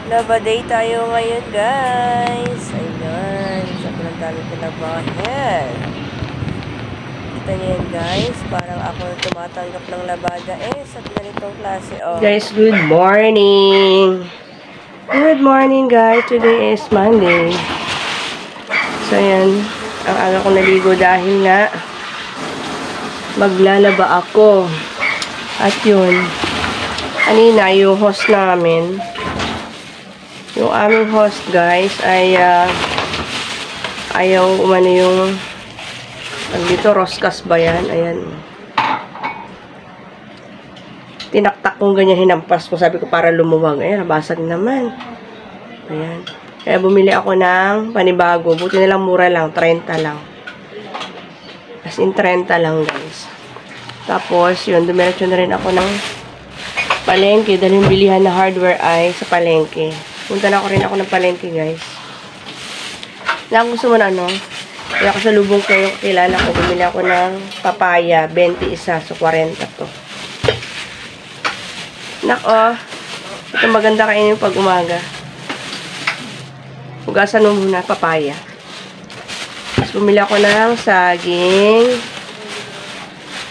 Laba day tayo ngayon, guys. Ayan. Sobrang dami pinabahan. Kita niyo yan, guys. Parang ako tumatanggap ng labada sa ganitong klase. Oh. Guys, good morning. Good morning, guys. Today is Monday. So, ayan. Ang aga ko naligo dahil nga maglalaba ako. At yun. Kanina, yung host namin, yung aming host, guys, ay ayaw umano yung dito, roskas ba yan? Ayan. Tinaktak kong ganyan, hinampas ko. Sabi ko para lumuwag. Ayan, nabasag naman. Ayan. Kaya bumili ako ng panibago. Buti nilang mura lang. 30 lang. As in 30 lang, guys. Tapos, yun, dumiretso na rin ako ng palengke. Dahil yung bilihan na hardware ay sa palengke. Punta na ako rin ako ng palengke, guys. Na gusto mo na, ano? Kaya ako sa lubong kayo, kilala ko. Bumili ako ng papaya. 20 isa. So, 40 to. Nako. Ito maganda kainin pag umaga. Hugasan mo muna papaya. Tapos, bumili ako ng saging.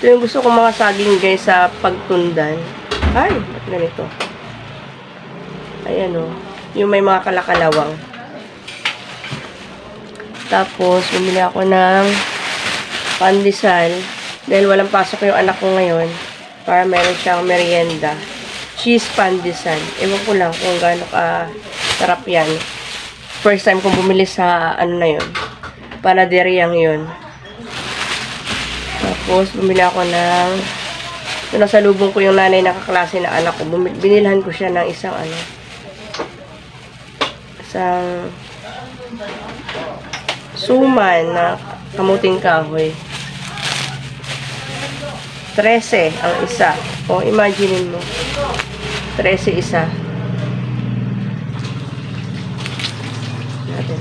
Ito yung gusto kong mga saging, guys, sa pagtundan. Ay, ba't ganito? Ayan, o. Yung may mga kalakalawang. Tapos, bumili ako ng pandesal. Dahil walang pasok yung anak ko ngayon. Para meron siyang merienda. Cheese pandesal. Ewan ko lang kung gaano sarap yan. First time kong bumili sa, ano na yun. Panaderiyang yun. Tapos, bumili ako ng, nasa lubong ko yung nanay na kaklase na anak ko. Binilhan ko siya ng isang, isang suman na kamuting kahoy. 13 ang isa. O, imagine mo. 13 isa. Natin.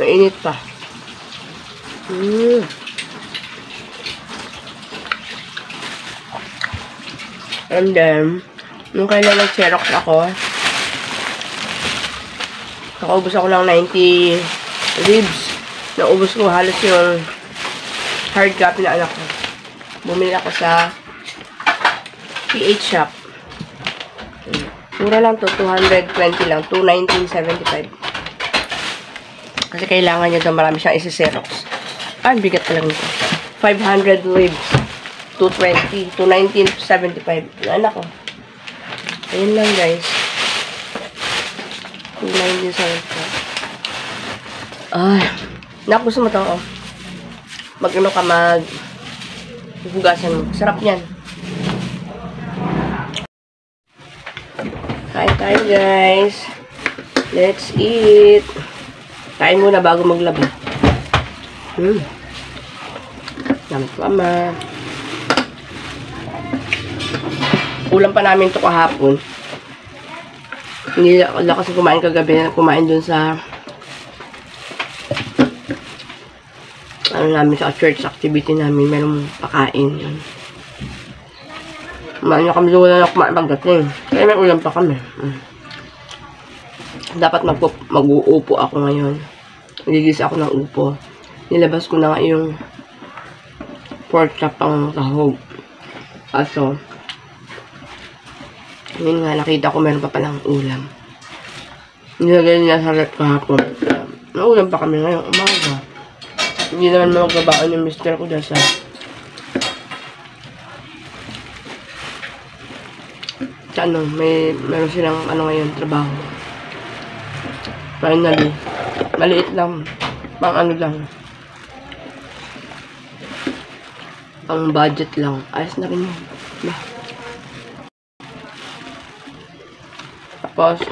Mainit pa. And then, nung kailan nag-xerox ako, nakaubos ako ng 90 ribs. Naubos ko halos yung hard copy na anak ko. Bumili ako sa PH Shop. Mura lang to, 220 lang, 219.75. Kasi kailangan nyo daw marami siyang isi-xerox. Bigat pa lang nito. 500 ribs. 220. 219.75. Yung anak ko. Ayun lang, guys. 219.75. Ay. Nak, gusto mo ito, oh. Mag-ano ka, hugasan mo. Sarap yan. Kain tayo, guys. Let's eat. Kain muna bago maglaba. Naman ko, ama. Ulam pa namin ito kahapon. Hindi ako kasi kumain kagabi. Kumain dun sa namin sa church activity namin. Merong pakain. Kumain na kami doon. Wala na kumain pagdating. Kaya may ulam pa kami. Dapat mag-uupo ako ngayon. Nagigis ako ng upo. Nilabas ko na nga yung pork chop pang sahog. Kaso, yun nga, nakita ko meron pa palang ulam. Nilagay niya sa rep kahapon. Naulam pa kami ngayon, umaga. Hindi naman magbabaon yung mister ko dahil sa meron silang ngayon, trabaho. Finally, maliit lang. Pang lang. Pang budget lang. Ayos na rin yun. Tapos,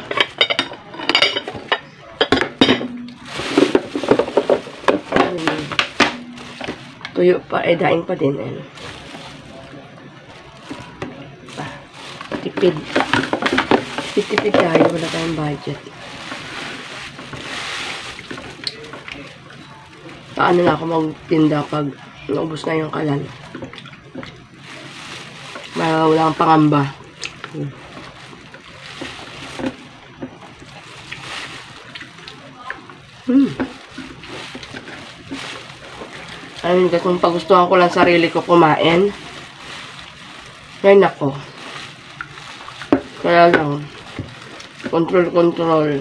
tuyo pa, daing pa din. Tipid. Tipid tayo. Wala tayong budget. Paano na ako magtinda pag naubos na yung kalan? Wala kang pangamba. Ayun, kung pagustuhan ko lang sarili ko kumain. Yan ako. Kaya lang, control.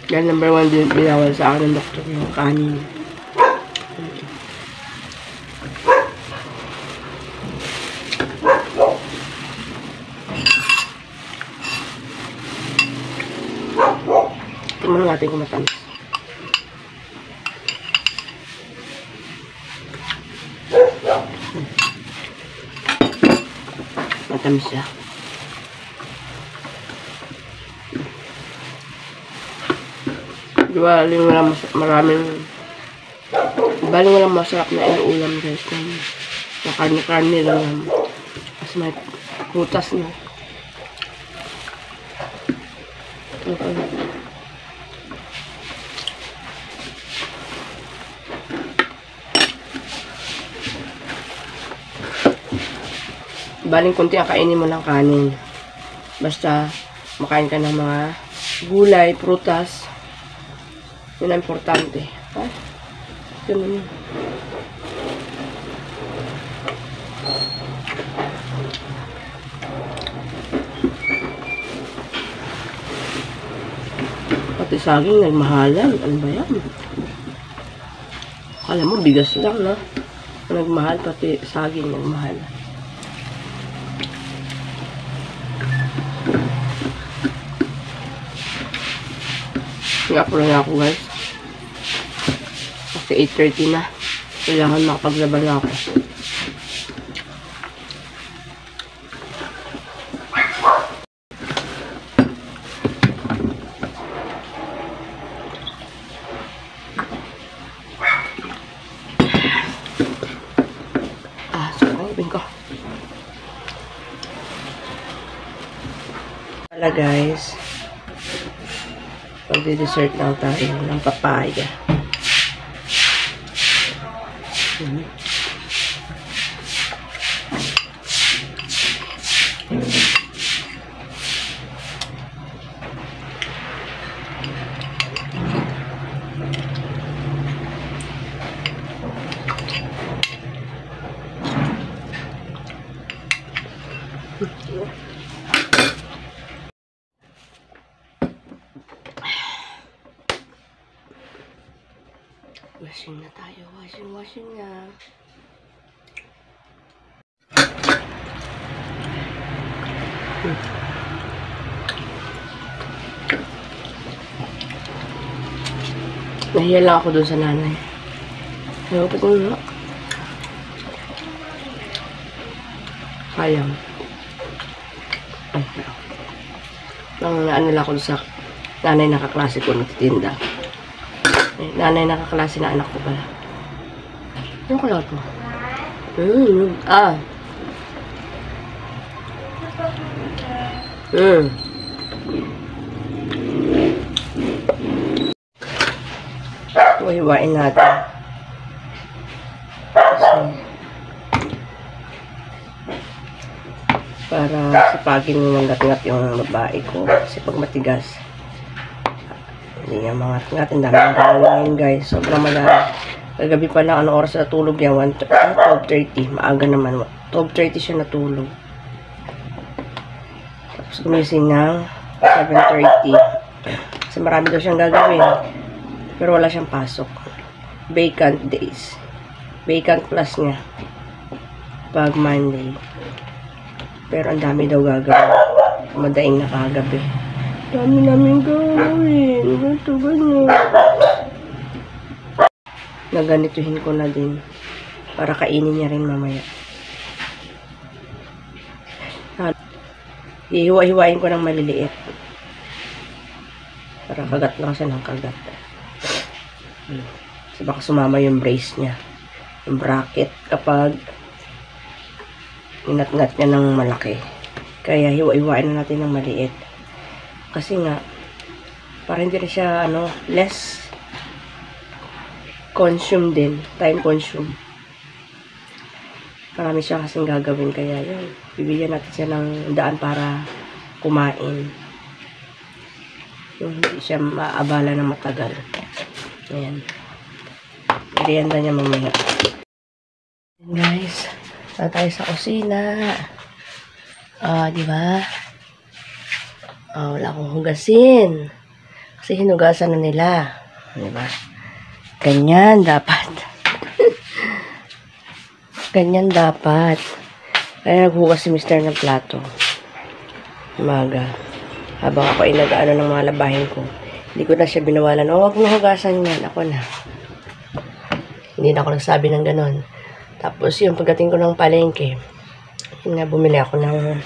Yan, number 1 din binawal sa akin ng doktor yung kanin. Tingnan natin kung matamis. Matamis siya. Baling walang masarap na inuulam guys. Na karne-karne lang. Kasi may prutas na. Baling kunti ang kainin mo ng kanin. Basta makain ka ng mga gulay, prutas. Yun ang importante. Ha? Yun yun. Pati saging nagmahalan. Ano ba yan? Akala mo bigas lang, no? Nagmahal, pati saging nagmahal. Nga ako guys. Kasi 8:30 na. Kailangan makapaglaban na ako. Sarang ibig ko. Wala guys. Pagdi-dessert lang tayo ng papaya. Washing na tayo. Washing na. Nahiya lang ako dun sa nanay. Ayaw pa kung na. Sayang. Ay, ano lang ako sa nanay na kaklase ko nagtitinda. Nanay nakaklase na anak ko pala. Ano ko lang ito? Hiwain natin. Para sipagin mo mangat-ngat yung babae ko. Kasi pag matigas, hindi nga mga ngat. Ang dami ng gawin guys. Sobrang madami. Kagabi pa lang, ano oras na tulog yan? 12:30. Maaga naman. 12:30 siya natulog. Tapos gumising ng 7:30. Kasi marami daw siyang gagawin. Pero wala siyang pasok. Vacant days. Vacant class niya. Pag Monday. Pero ang dami daw gagawin. Madaing na kagabi. Dami namin gawin. Ganito, ganyan. Naganituhin ko na din. Para kainin niya rin mamaya. Hihiwa-hiwain ko ng maliliit. Para kagat lang siya ng kagat. Kasi baka sumama yung brace niya. Yung bracket kapag inat-ngat niya ng malaki. Kaya hiwa-hiwain na natin ng maliit. Kasi nga, para hindi na siya, less consume din. Time consume. Marami siya kasing gagawin. Kaya yun, bibigyan natin siya ng daan para kumain. Yung hindi siya maabala ng matagal. Ayan. Merienda niya mamaya. Guys, na tayo sa kusina. Di ba? Wala akong hugasin. Kasi hinugasan na nila. Di ba? Ganyan dapat. Ganyan dapat. Kaya naghugas si Mr. ng plato. Umaga. Habang ako ay nag-ano ng mga labahin ko. Hindi ko na siya binawalan. Huwag mo hugasan yan. Ako na. Hindi na ako nagsabi ng ganon. Tapos yung pagdating ko ng palengke, yun nga, bumili ako ng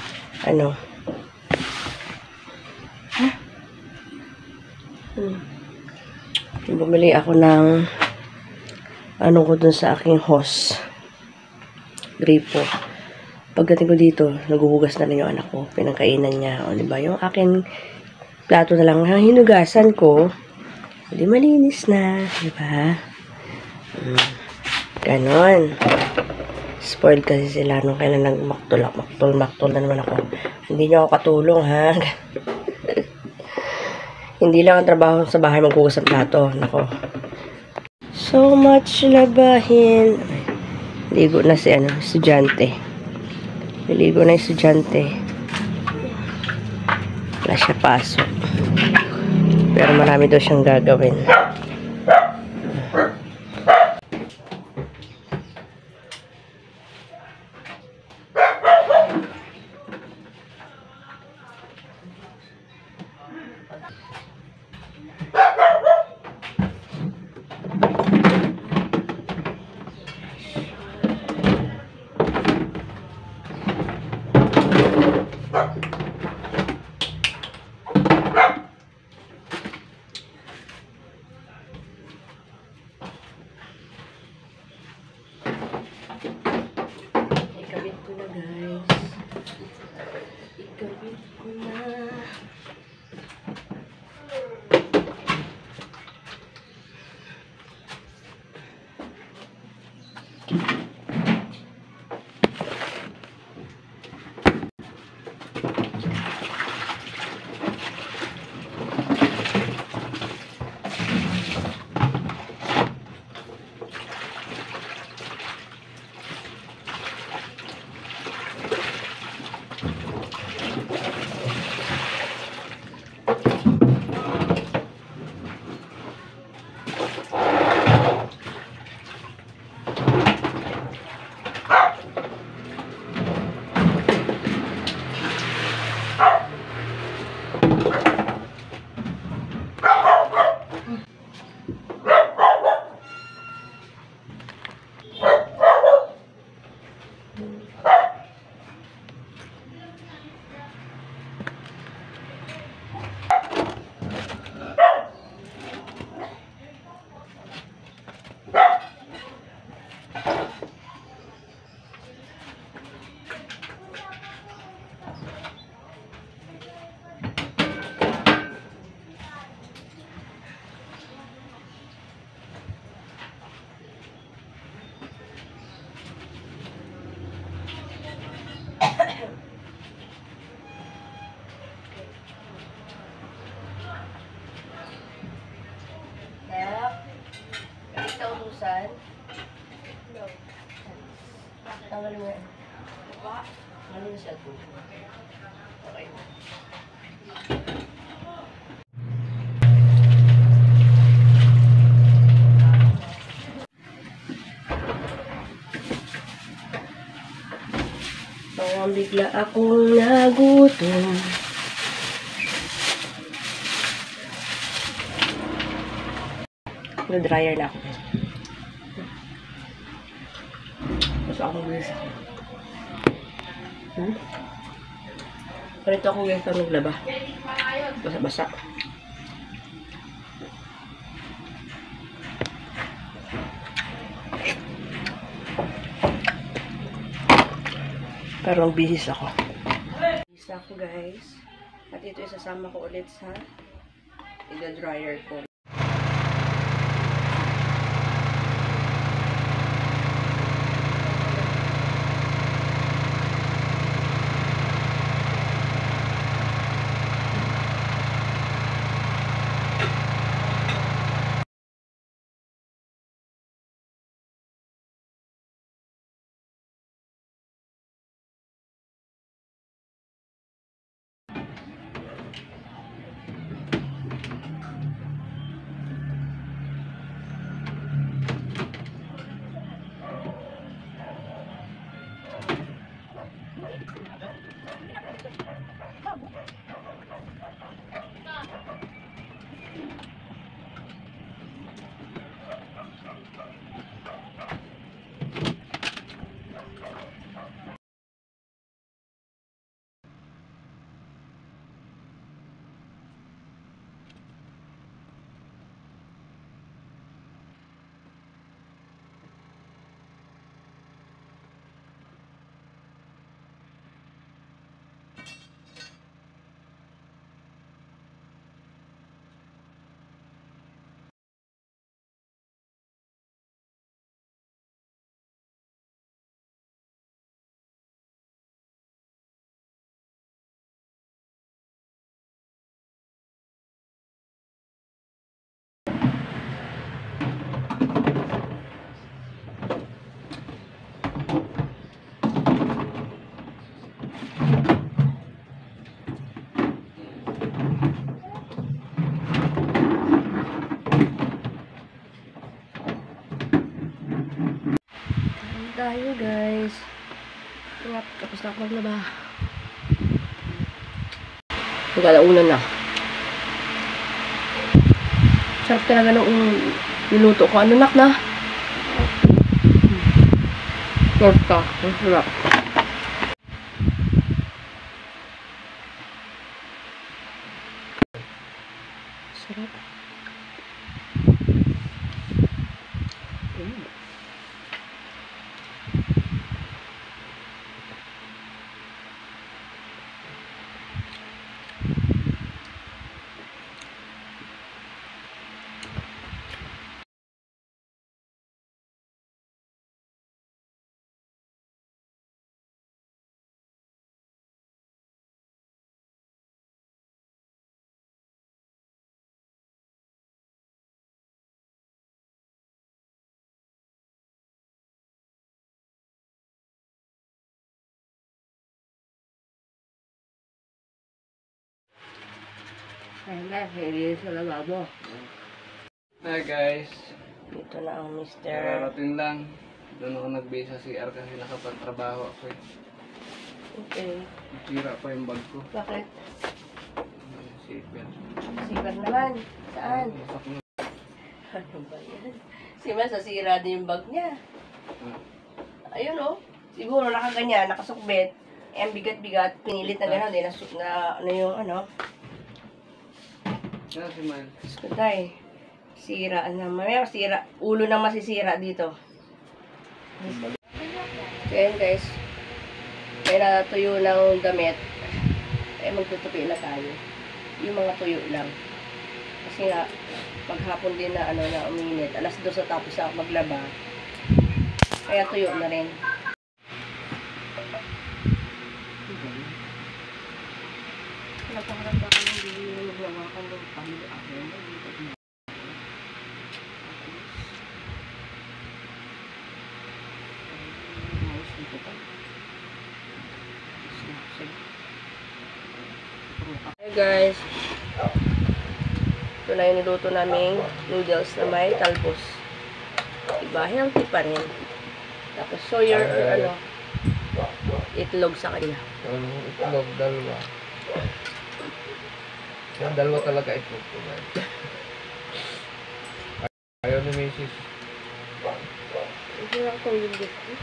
bumili ako ng ko dun sa aking hose. Gripo. Pagdating ko dito, naguhugas na rin yung anak ko. Pinangkainan niya. O, diba? Yung akin plato na lang hinugasan ko. Hindi malinis na. Diba? Ganon. Spoiled kasi sila nung kailan nagmaktol na naman ako. Hindi niya ako katulong, ha? Hindi lang ang trabaho sa bahay maghugas ng plato. Nako. So much labahin. Ligo na si estudyante. Ligo na yung estudyante. Wala siya pasok. Pero marami daw siyang gagawin. Ikabit ko na, guys. Ikabit ko na. Tautusan. Tanggalin mo yan. Ano na siya ito? Okay. Bigla akong nagutom. Nag-dryer na ako. Basta akong gulis ako. Parito akong gulis ako naglaba. Basa-basa. Pero bihis ako. Bihis ako guys. At ito isasama ko ulit sa i-dryer ko. Tayo guys. Tapos na ako maglaba. Magalauna na. Sarap talaga nung niluto ko. Ano nak na? Torta. Ang sarap. Sarap. Hi guys, Dito na ang Mr. kararating lang. Doon ako nag-base sa CR kasi nakapagtrabaho ako eh. Okay. Sira pa yung bag ko. Bakit? Zipper. Sibar naman. Saan? Masak na. Ano ba yan? Si Ma, sasira din yung bag niya. Ayun oh. Siguro nakaganyan, nakasukbit. Eh, ang bigat-bigat. Pinilit na gano'n. Ano yung ano. Yan si Miles. Skutay. Sira naman. May sira. Ulo nang masisira dito. So yan guys. Kaya natuyo ng damit. Eh magtutupi na tayo. Yung mga tuyo lang. Kasi nga, maghapon din na ano na uminit. Alas 2 tapos ako maglaba. Kaya tuyo na rin. Napakarap ako ng hindi yung maglawakan ng pamilya ako. Hey guys. Ito na yung niluto naming noodles na may talbos. Diba? Healthy pa rin. Tapos soya or ano, itlog sa kanya. Itlog, dalawa. Yung dalawa talaga itlog ko. Ayaw ni Mrs. Hindi ako yung dito.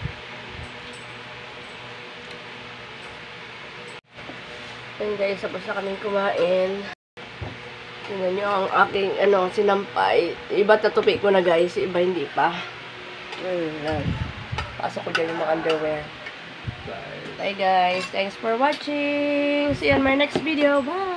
Ayun guys, tapos na kaming kumain. Tingnan nyo ang aking sinampay. Iba tatupi ko na guys, iba hindi pa. Pasok ko dyan yung mga underwear. Bye. Bye guys. Thanks for watching. See you on my next video. Bye.